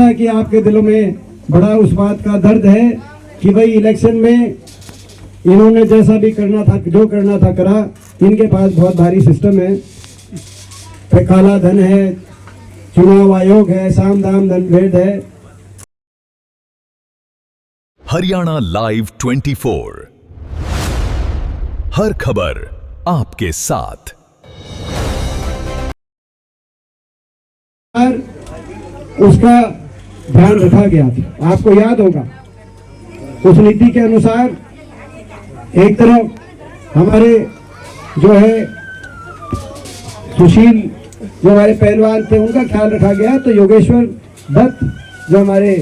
पता है कि आपके दिलों में बड़ा उस बात का दर्द है कि भाई इलेक्शन में इन्होंने जैसा भी करना था, जो करना था करा। इनके पास बहुत भारी सिस्टम है, काला धन है, चुनाव आयोग है, साम दाम दंड है। हरियाणा लाइव 24, हर खबर आपके साथ। उसका ध्यान रखा गया था, आपको याद होगा। उस नीति के अनुसार एक तरफ हमारे जो है सुशील, जो हमारे पहलवान थे, उनका ख्याल रखा गया। तो योगेश्वर दत्त जो हमारे,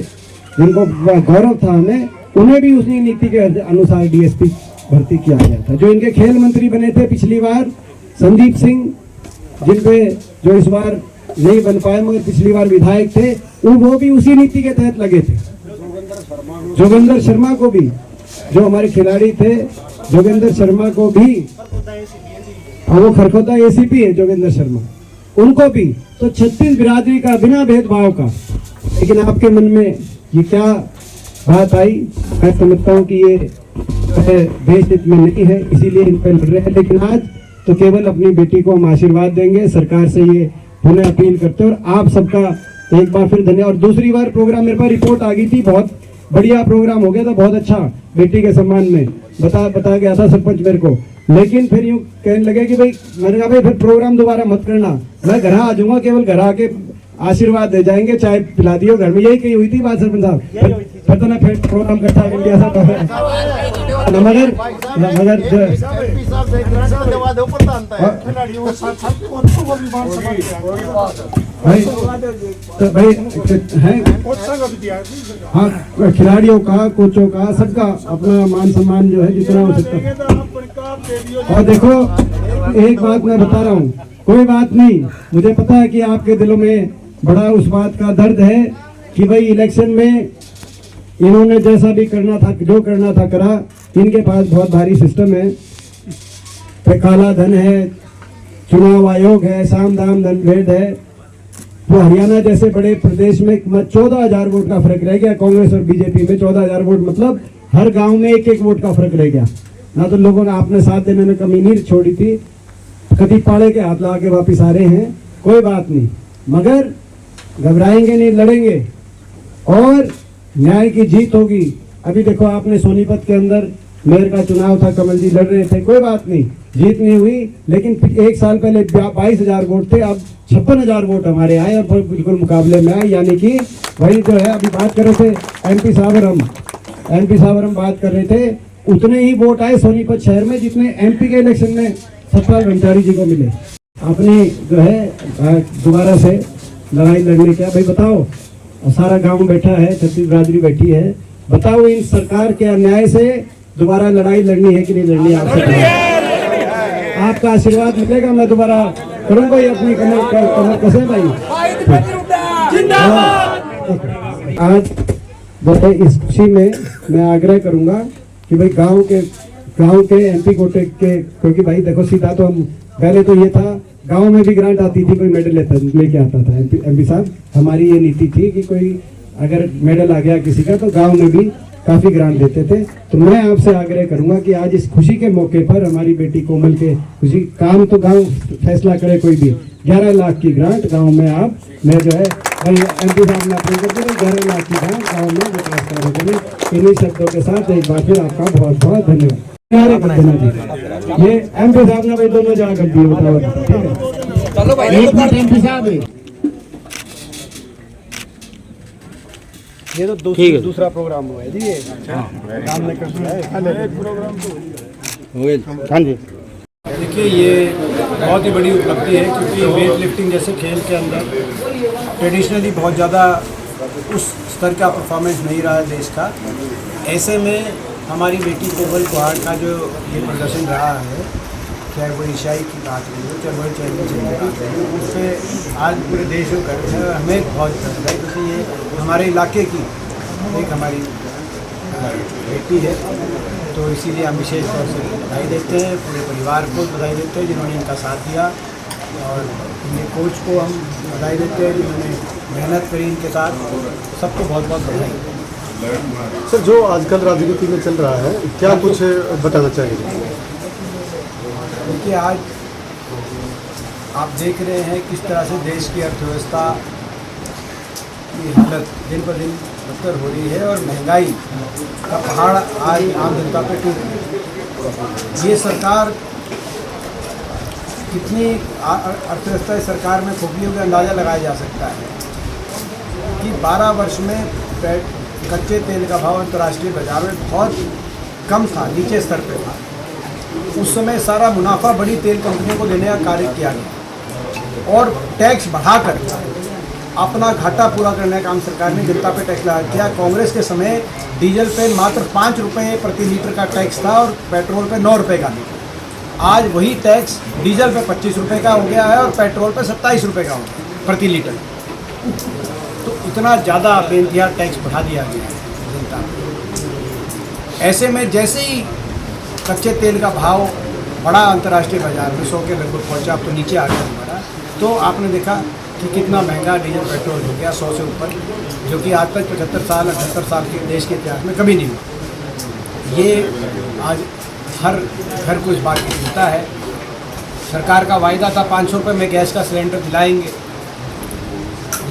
जिनको गौरव था हमें, उन्हें भी उसी नीति के अनुसार डीएसपी भर्ती किया गया था। जो इनके खेल मंत्री बने थे पिछली बार, संदीप सिंह, जिनपे जो इस बार नहीं बन पाए मगर पिछली बार विधायक थे, वो भी उसी नीति के तहत लगे थे। जोगिंदर शर्मा को भी, जो हमारे खिलाड़ी थे, जोगिंदर शर्मा को भी, वो खरखोदा एसीपी है जोगिंदर शर्मा, उनको भी। तो 36 बिरादरी का बिना भेदभाव का। लेकिन आपके मन में ये क्या बात आई, मैं समझता हूँ कि ये देश हित में नहीं है, इसीलिए इन पर लड़ रहे हैं। लेकिन आज तो केवल अपनी बेटी को हम आशीर्वाद देंगे, सरकार से ये पुनः अपील करते हैं। और आप सबका एक बार फिर धन्यवाद। और दूसरी बार प्रोग्राम मेरे पास रिपोर्ट आ गई थी, बहुत बढ़िया प्रोग्राम हो गया था, बहुत अच्छा, बेटी के सम्मान में बता गया था सरपंच मेरे को। लेकिन फिर यूँ कहने लगे कि भाई, मैंने कहा भाई फिर प्रोग्राम दोबारा मत करना, मैं घर आ जाऊंगा, केवल घर आके आशीर्वाद दे जाएंगे, चाय पिला दियो घर में। यही कही हुई थी बात सरपंच साहब। फिर तो ना फिर प्रोग्राम इकट्ठा कर लिया था। मगर भाई हाँ, खिलाड़ियों का, कोचों का, सबका अपना मान सम्मान जो है जितना हो सकता है। और देखो एक बात मैं बता रहा हूँ, कोई बात नहीं, मुझे पता है कि आपके दिलों में बड़ा उस बात का दर्द है कि भाई इलेक्शन में इन्होंने जैसा भी करना था, जो करना था करा। इनके पास बहुत भारी सिस्टम है, काला धन है, चुनाव आयोग है, साम दाम दंड है। वो हरियाणा जैसे बड़े प्रदेश में 14,000 वोट का फर्क रह गया। कांग्रेस और बीजेपी में 14,000 वोट, मतलब हर गांव में एक वोट का फर्क रह गया ना। तो लोगों ने आपने साथ देने में कमी नहीं छोड़ी थी, कभी पाड़े के हाथ लगा के वापिस आ रहे हैं। कोई बात नहीं, मगर घबराएंगे नहीं, लड़ेंगे और न्याय की जीत होगी। अभी देखो आपने सोनीपत के अंदर मेयर का चुनाव था, कमल जी लड़ रहे थे, कोई बात नहीं, जीत नहीं हुई। लेकिन एक साल पहले 22,000 वोट थे, अब 56,000 वोट हमारे आए और बिल्कुल मुकाबले में आए। यानी कि वही जो है, अभी बात कर रहे थे एमपी साहब और हम बात कर रहे थे, उतने ही वोट आए सोनीपत शहर में जितने एमपी के इलेक्शन में सतपाल भंडारी जी को मिले। अपनी जो है दोबारा से लड़ाई लड़ने का भाई बताओ, सारा गांव बैठा है, 36 बिरादरी बैठी है, बताओ इन सरकार के अन्याय से दोबारा लड़ाई लड़नी है कि नहीं लड़नी? आपका आशीर्वाद मिलेगा, मैं दोबारा करूंगा ये अपनी कमर कसे भाई। आज जैसे इस खुशी में मैं आग्रह करूंगा कि भाई गांव के एमपी कोटे के, क्योंकि भाई देखो सीधा तो हम पहले तो ये था, गांव में भी ग्रांट आती थी, कोई मेडल लेके आता था एमपी साहब। हमारी ये नीति थी कि कोई अगर मेडल आ गया किसी का तो गांव में भी काफी ग्रांट देते थे। तो मैं आपसे आग्रह करूंगा कि आज इस खुशी के मौके पर हमारी बेटी कोमल के खुशी, काम तो गांव फैसला करे कोई भी, 11 लाख की ग्रांट गांव में आप, मैं जो है एमपी साहब ने अपने करते 11 लाख की ग्रांट गाँव में विकास कार्य करें। इन्हीं शब्दों के साथ एक बार फिर आपका बहुत बहुत धन्यवाद। ये एमपी साहब ने भाई दोनों जगह कर दिए, बताओ ठीक है। चलो भाई एक मिनट एमपी साहब, ये तो दूसरा प्रोग्राम हुआ है जी, ये काम नहीं कर रहा है प्रोग्राम तो। हाँ जी, देखिए ये बहुत ही बड़ी उपलब्धि है, क्योंकि वेट लिफ्टिंग जैसे खेल के अंदर ट्रेडिशनली बहुत ज़्यादा उस स्तर का परफॉर्मेंस नहीं रहा है देश का। ऐसे में हमारी बेटी कोमल कुहाड़ का जो ये प्रदर्शन रहा है, चाहे वो एशियाई की बात रही हो, चाहे वर्ल्ड चैम्पियनशिप की बात रही हो, उस पर आज पूरे देश को गर्व है। हमें बहुत गर्व है क्योंकि ये हमारे इलाके की एक हमारी बेटी है। तो इसीलिए हम विशेष तौर से बधाई देते हैं, पूरे परिवार को बधाई देते हैं जिन्होंने इनका साथ दिया। और ये कोच को हम बधाई देते हैं जिन्होंने मेहनत करी इनके साथ। सबको बहुत बहुत बधाई। सर, जो आजकल राजनीति में चल रहा है, क्या कुछ बताना चाहेंगे? क्योंकि आज आप देख रहे हैं किस तरह से देश की अर्थव्यवस्था की हालत दिन पर दिन बदतर हो रही है और महंगाई का पहाड़ आज आम जनता पे टूट रहा है। ये सरकार कितनी अर्थव्यवस्था इस सरकार में खोखली होकर अंदाज़ा लगाया जा सकता है कि 12 वर्ष में कच्चे तेल का भाव अंतर्राष्ट्रीय बाजार में बहुत कम था, नीचे स्तर पे था। उस समय सारा मुनाफा बड़ी तेल कंपनियों को देने का कार्य किया गया और टैक्स बढ़ाकर अपना घाटा पूरा करने का काम सरकार ने जनता पे टैक्स लगा किया। कांग्रेस के समय डीजल पे मात्र 5 रुपये प्रति लीटर का टैक्स था और पेट्रोल पे 9 रुपये का था। आज वही टैक्स डीजल पे 25 रुपये का हो गया है और पेट्रोल पे 27 रुपये का हो गया प्रति लीटर। तो इतना ज़्यादा बेइंतहा टैक्स बढ़ा दिया गया है जनता को। ऐसे में जैसे ही कच्चे तेल का भाव बढ़ा अंतर्राष्ट्रीय बाजार में 100 के लगभग पहुँचा, अब तो नीचे आ गया हमारा, तो आपने देखा कि कितना महंगा डीजल पेट्रोल हो गया 100 से ऊपर, जो कि आज तक 75 साल 78 साल के देश के इतिहास में कभी नहीं हुआ। ये आज हर घर को इस बात की चिंता है। सरकार का वायदा था 500 रुपये में गैस का सिलेंडर दिलाएंगे,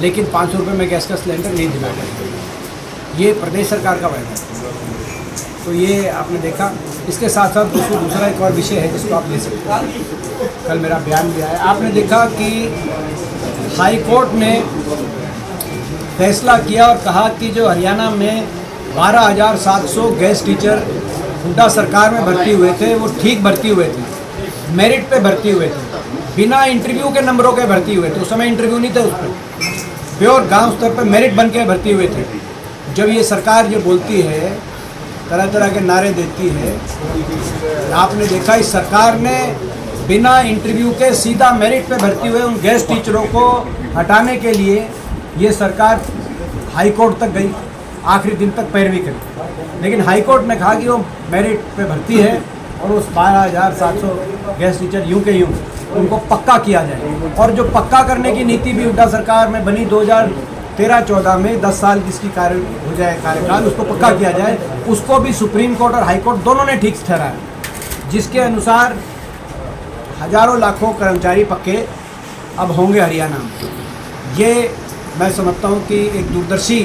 लेकिन 500 रुपये में गैस का सिलेंडर नहीं दिलाएंगे। ये प्रदेश सरकार का वायदा है। तो ये आपने देखा। इसके साथ साथ दूसरा एक और विषय है जिसको आप ले सकते हैं। कल मेरा बयान भी आया, आपने देखा कि हाई कोर्ट ने फैसला किया और कहा कि जो हरियाणा में 12,700 गेस्ट टीचर हुड्डा सरकार में भर्ती हुए थे वो ठीक भर्ती हुए थे, मेरिट पे भर्ती हुए थे, बिना इंटरव्यू के नंबरों के भर्ती हुए थे। उस समय इंटरव्यू नहीं थे, उस पर प्योर गांव स्तर पर मेरिट बन के भर्ती हुए थे। जब ये सरकार जो बोलती है, तरह तरह के नारे देती है, आपने देखा इस सरकार ने बिना इंटरव्यू के सीधा मेरिट पे भर्ती हुए उन गेस्ट टीचरों को हटाने के लिए ये सरकार हाई कोर्ट तक गई, आखिरी दिन तक पैरवी करी। लेकिन हाई कोर्ट ने कहा कि वो मेरिट पे भर्ती है और उस 12,700 गेस्ट टीचर यूं के यूं उनको पक्का किया जाए। और जो पक्का करने की नीति भी हुड्डा सरकार में बनी 2013-14 में 10 साल जिसकी कार्य हो जाए कार्यकाल, उसको पक्का किया जाए, उसको भी सुप्रीम कोर्ट और हाई कोर्ट दोनों ने ठीक ठहराया, जिसके अनुसार हजारों लाखों कर्मचारी पक्के अब होंगे हरियाणा में। ये मैं समझता हूँ कि एक दूरदर्शी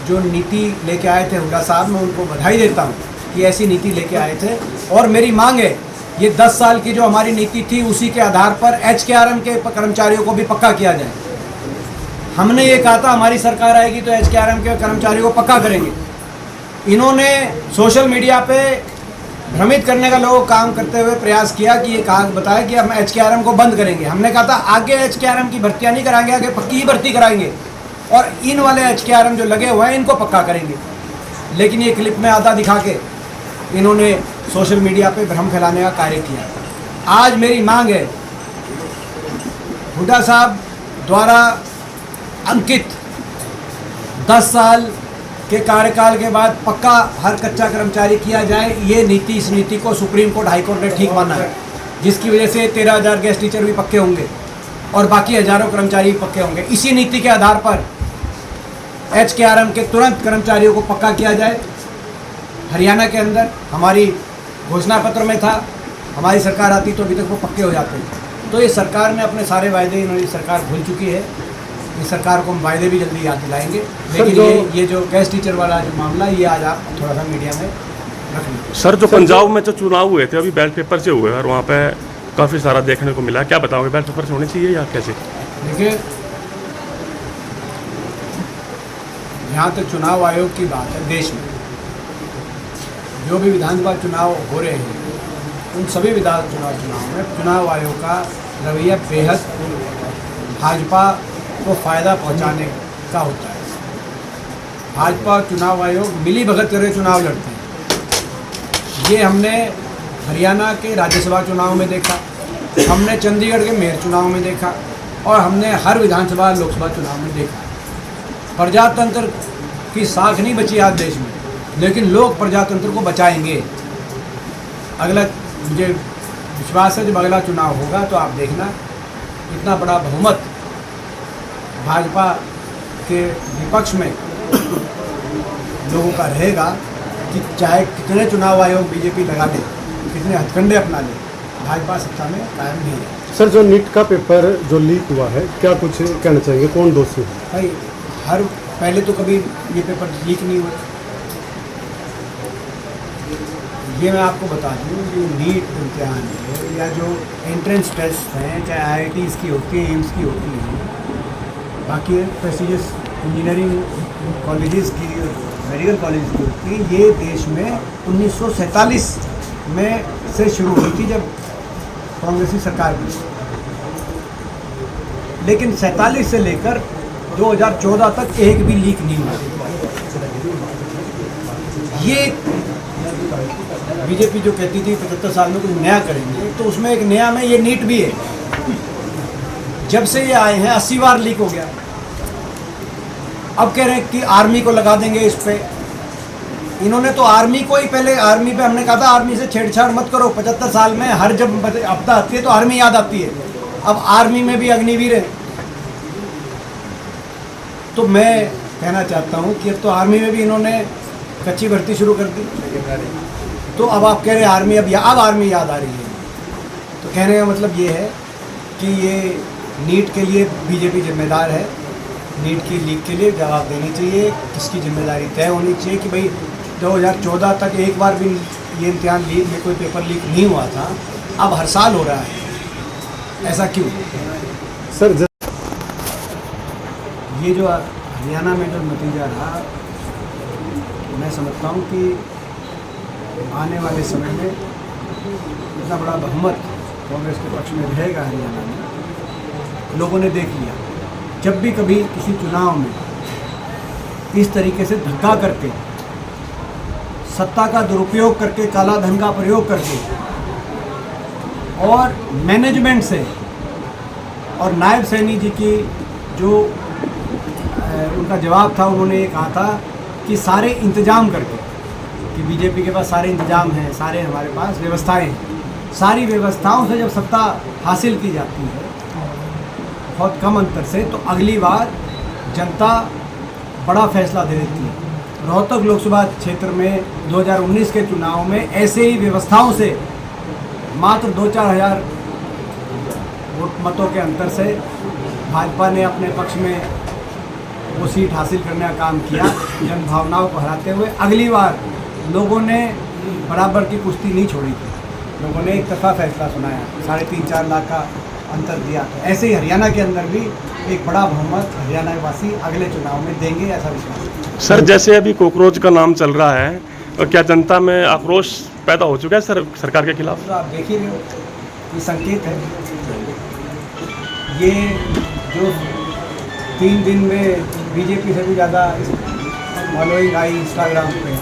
जो नीति लेके आए थे हुड्डा साहब, मैं उनको बधाई देता हूँ कि ऐसी नीति लेके आए थे। और मेरी मांग है ये 10 साल की जो हमारी नीति थी उसी के आधार पर HKRM के कर्मचारियों को भी पक्का किया जाए। हमने ये कहा था हमारी सरकार आएगी तो HKRM के कर्मचारियों को पक्का करेंगे। इन्होंने सोशल मीडिया पे भ्रमित करने का लोगों काम करते हुए प्रयास किया कि ये कहा बताया कि हम HKRM को बंद करेंगे। हमने कहा था आगे HKRM की भर्तियाँ नहीं कराएंगे, आगे पक्की ही भर्ती कराएंगे और इन वाले HKRM जो लगे हुए हैं इनको पक्का करेंगे। लेकिन ये क्लिप में आधा दिखा के इन्होंने सोशल मीडिया पे भ्रम फैलाने का कार्य किया। आज मेरी मांग है हुड्डा साहब द्वारा अंकित 10 साल के कार्यकाल के बाद पक्का हर कच्चा कर्मचारी किया जाए। ये नीति, इस नीति को सुप्रीम कोर्ट हाई कोर्ट ने ठीक माना है, जिसकी वजह से 13,000 गेस्ट टीचर भी पक्के होंगे और बाकी हजारों कर्मचारी भी पक्के होंगे। इसी नीति के आधार पर HKRM के तुरंत कर्मचारियों को पक्का किया जाए। हरियाणा के अंदर हमारी घोषणा पत्र में था, हमारी सरकार आती तो अभी तक वो पक्के हो जाते। तो ये सरकार ने अपने सारे वायदे, इन्होंने सरकार भूल चुकी है। इस सरकार को हम वायदे भी जल्दी याद दिलाएंगे। लेकिन ये जो गेस्ट टीचर वाला जो मामला, ये आज आप थोड़ा सा मीडिया में रख लीजिए। सर, जो पंजाब में जो चुनाव हुए थे अभी बैलेट पेपर से हुए और वहाँ पे काफ़ी सारा देखने को मिला, क्या बताओगे, बैलेट पेपर से होने चाहिए या कैसे? देखिए, यहाँ तक चुनाव आयोग की बात है, देश में जो भी विधानसभा चुनाव हो रहे हैं उन सभी विधानसभा चुनाव में चुनाव आयोग का रवैया बेहद भाजपा को फ़ायदा पहुंचाने का होता है। भाजपा चुनाव आयोग मिली भगत करके चुनाव लड़ते हैं। ये हमने हरियाणा के राज्यसभा चुनाव में देखा, हमने चंडीगढ़ के मेयर चुनाव में देखा और हमने हर विधानसभा लोकसभा चुनाव में देखा। प्रजातंत्र की साख नहीं बची आज देश में, लेकिन लोग प्रजातंत्र को बचाएंगे। अगला मुझे विश्वास है जब अगला चुनाव होगा तो आप देखना इतना बड़ा बहुमत भाजपा के विपक्ष में लोगों का रहेगा कि चाहे कितने चुनाव आयोग बीजेपी लगा दे, कितने हथकंडे अपना ले, भाजपा सत्ता में कायम नहीं है। सर, जो नीट का पेपर जो लीक हुआ है, क्या कुछ कहना चाहेंगे, कौन दोषी है? भाई पहले तो कभी ये पेपर लीक नहीं हुआ। ये मैं आपको बता दूँ, जो नीट इम्तिहान है या जो एंट्रेंस टेस्ट हैं, चाहे IITs की होती है, एम्स की होती हैं, बाकी प्रेस्टिजियस इंजीनियरिंग कॉलेजेस की, मेडिकल कॉलेज की होती है, ये देश में 1947 में से शुरू हुई थी जब कांग्रेसी सरकार बनी। लेकिन 47 से लेकर 2014 तक एक भी लीक नहीं हुआ। ये बीजेपी जो कहती थी 75 साल में कुछ नया करेंगे, तो उसमें एक नया में ये नीट भी है। जब से ये आए हैं 80 बार लीक हो गया। अब कह रहे हैं कि आर्मी को लगा देंगे इस पे। इन्होंने तो आर्मी को ही पहले, आर्मी पे हमने कहा था आर्मी से छेड़छाड़ मत करो। 75 साल में हर जब आपदा आती है तो आर्मी याद आती है। अब आर्मी में भी अग्निवीर है। तो मैं कहना चाहता हूँ कि अब तो आर्मी में भी इन्होंने कच्ची भर्ती शुरू कर दी। तो अब आप कह रहे हैं आर्मी अब आर्मी याद आ रही है। तो कहने का मतलब ये है कि ये नीट के लिए बीजेपी जिम्मेदार है। नीट की लीक के लिए जवाब देनी चाहिए, किसकी जिम्मेदारी तय होनी चाहिए कि भाई 2014 तक एक बार भी ये इम्तिहान लीक में कोई पेपर लीक नहीं हुआ था, अब हर साल हो रहा है। ऐसा क्यों? सर, ये जो हरियाणा में जो नतीजा रहा, मैं समझता हूँ कि आने वाले समय में इतना बड़ा बहुमत कांग्रेस के पक्ष में रहेगा हरियाणा में। लोगों ने देख लिया, जब भी कभी किसी चुनाव में इस तरीके से धक्का करके, सत्ता का दुरुपयोग करके, काला धन का प्रयोग करके और मैनेजमेंट से, और नायब सैनी जी की जो उनका जवाब था, उन्होंने ये कहा था कि सारे इंतजाम करके, कि बीजेपी के पास सारे इंतजाम हैं, सारे हमारे पास व्यवस्थाएं हैं, सारी व्यवस्थाओं से जब सत्ता हासिल की जाती है बहुत कम अंतर से, तो अगली बार जनता बड़ा फैसला दे देती है। रोहतक लोकसभा क्षेत्र में 2019 के चुनाव में ऐसे ही व्यवस्थाओं से मात्र 2-4 हज़ार वोट मतों के अंतर से भाजपा ने अपने पक्ष में वो सीट हासिल करने का काम किया, जन भावनाओं को हराते हुए। अगली बार लोगों ने बराबर की कुश्ती नहीं छोड़ी थी, लोगों ने एक तरफा फैसला सुनाया, 3.5-4 लाख का अंतर दिया। ऐसे ही हरियाणा के अंदर भी एक बड़ा बहुमत हरियाणा वासी अगले चुनाव में देंगे, ऐसा विश्वास है। सर, जैसे अभी कॉकरोच का नाम चल रहा है, और क्या जनता में आक्रोश पैदा हो चुका है सरकार के खिलाफ? तो आप देख ही रहे हो, ये संकेत है। ये जो 3 दिन में बीजेपी से भी ज़्यादा फॉलोइंग आई इंस्टाग्राम पे,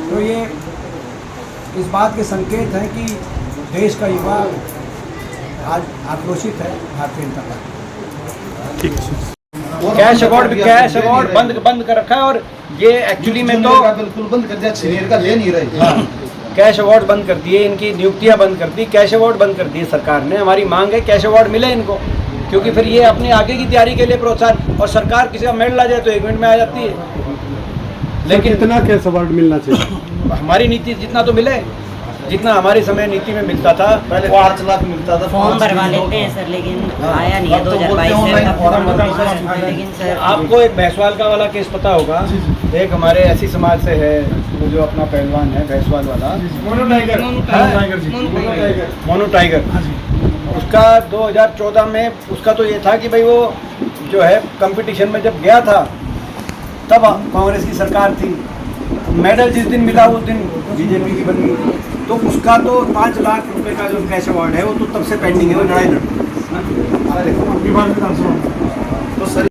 तो ये इस बात के संकेत हैं कि देश का युवा आज आक्रोशित है Bharatiya Janata party. Cash award बंद कर रखा है, और ये एक्चुअली में तो बिल्कुल बंद कर दिया, सीनियर का ले नहीं रही। कैश अवार्ड बंद कर दिए, इनकी नियुक्तियां बंद कर दी, कैश अवार्ड बंद कर दिए सरकार ने। हमारी मांग है कैश अवार्ड मिले इनको, क्योंकि फिर ये अपनी आगे की तैयारी के लिए प्रोत्साहन, और सरकार किसी का मेडल आ जाए तो 1 मिनट में आ जाती है। लेकिन कितना कैश अवार्ड मिलना चाहिए? हमारी नीति जितना तो मिले, जितना हमारे समय नीति में मिलता था, पहले 5 लाख मिलता था। फॉर्म भरवा लेते हैं सर, लेकिन आया नहीं है 2022 से। लेकिन सर आपको एक भैंसवाल का वाला केस पता होगा, एक हमारे ऐसी समाज से है, वो जो अपना पहलवान है भैंसवाल वाला, मोनू टाइगर, उसका 2014 में उसका तो ये था कि भाई वो जो है कंपटीशन में जब गया था तब कांग्रेस की सरकार थी, मेडल जिस दिन मिला उस दिन बीजेपी की बन गई, तो उसका तो 5 लाख रुपए का जो कैश अवार्ड है वो तो तब से पेंडिंग है, वो लड़ाई लड़। तो सर